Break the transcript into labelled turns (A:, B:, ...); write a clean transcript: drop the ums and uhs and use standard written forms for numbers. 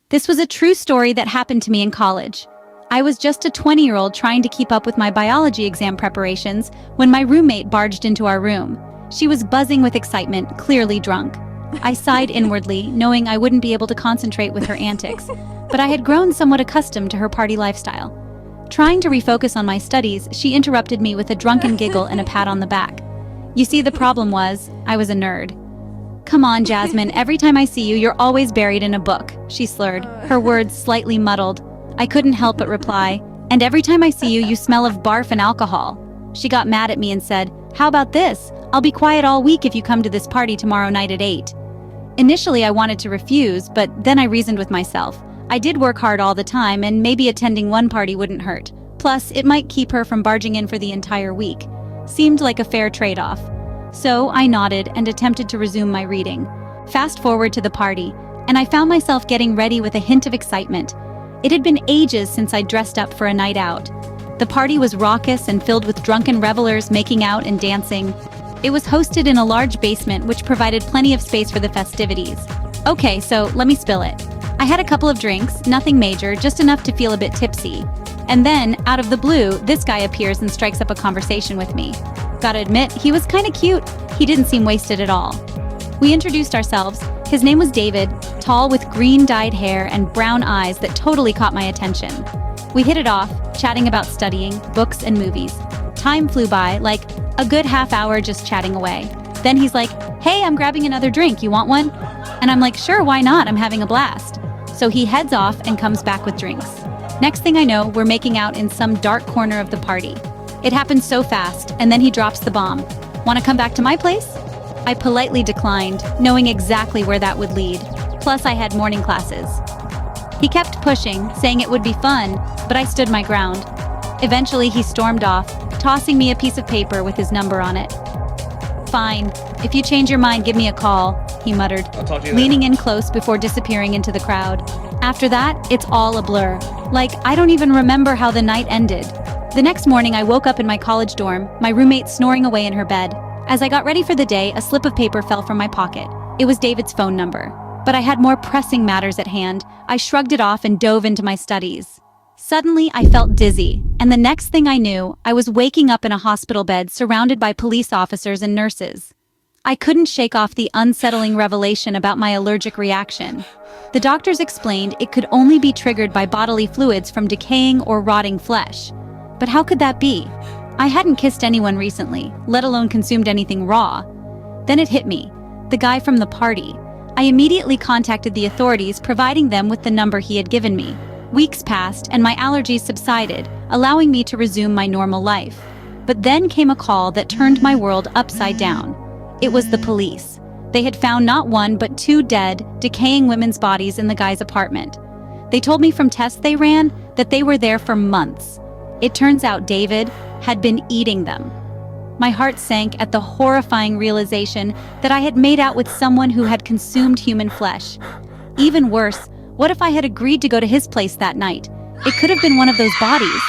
A: This was a true story that happened to me in college. I was just a 20-year-old trying to keep up with my biology exam preparations when my roommate barged into our room. She was buzzing with excitement, clearly drunk. I sighed inwardly, knowing I wouldn't be able to concentrate with her antics, but I had grown somewhat accustomed to her party lifestyle. Trying to refocus on my studies, she interrupted me with a drunken giggle and a pat on the back. You see, the problem was, I was a nerd. "Come on, Jasmine, every time I see you, you're always buried in a book," she slurred, her words slightly muddled. I couldn't help but reply, "And every time I see you, you smell of barf and alcohol." She got mad at me and said, "How about this? I'll be quiet all week if you come to this party tomorrow night at 8. Initially, I wanted to refuse, but then I reasoned with myself. I did work hard all the time, and maybe attending one party wouldn't hurt. Plus, it might keep her from barging in for the entire week. Seemed like a fair trade-off. So I nodded and attempted to resume my reading. Fast forward to the party, and I found myself getting ready with a hint of excitement. It had been ages since I dressed up for a night out. The party was raucous and filled with drunken revelers making out and dancing. It was hosted in a large basement which provided plenty of space for the festivities. Okay, so let me spill it. I had a couple of drinks, nothing major, just enough to feel a bit tipsy. And then, out of the blue, this guy appears and strikes up a conversation with me. Gotta admit, he was kinda cute. He didn't seem wasted at all. We introduced ourselves. His name was David, tall with green-dyed hair and brown eyes that totally caught my attention. We hit it off, chatting about studying, books, and movies. Time flew by, like a good half hour just chatting away. Then he's like, "Hey, I'm grabbing another drink, you want one?" And I'm like, "Sure, why not? I'm having a blast." So he heads off and comes back with drinks. Next thing I know, we're making out in some dark corner of the party. It happened so fast, and then he drops the bomb. "Wanna come back to my place?" I politely declined, knowing exactly where that would lead. Plus, I had morning classes. He kept pushing, saying it would be fun, but I stood my ground. Eventually, he stormed off, tossing me a piece of paper with his number on it. "Fine. If you change your mind, give me a call," he muttered, leaning in close before disappearing into the crowd. After that, it's all a blur. Like, I don't even remember how the night ended. The next morning, I woke up in my college dorm, my roommate snoring away in her bed. As I got ready for the day, a slip of paper fell from my pocket. It was David's phone number. But I had more pressing matters at hand. I shrugged it off and dove into my studies. Suddenly, I felt dizzy, and the next thing I knew, I was waking up in a hospital bed surrounded by police officers and nurses. I couldn't shake off the unsettling revelation about my allergic reaction. The doctors explained it could only be triggered by bodily fluids from decaying or rotting flesh. But how could that be? I hadn't kissed anyone recently, let alone consumed anything raw. Then it hit me. The guy from the party. I immediately contacted the authorities, providing them with the number he had given me. Weeks passed, and my allergies subsided, allowing me to resume my normal life. But then came a call that turned my world upside down. It was the police. They had found not one but 2 dead, decaying women's bodies in the guy's apartment. They told me from tests they ran that they were there for months. It turns out David had been eating them. My heart sank at the horrifying realization that I had made out with someone who had consumed human flesh. Even worse, what if I had agreed to go to his place that night? It could have been one of those bodies.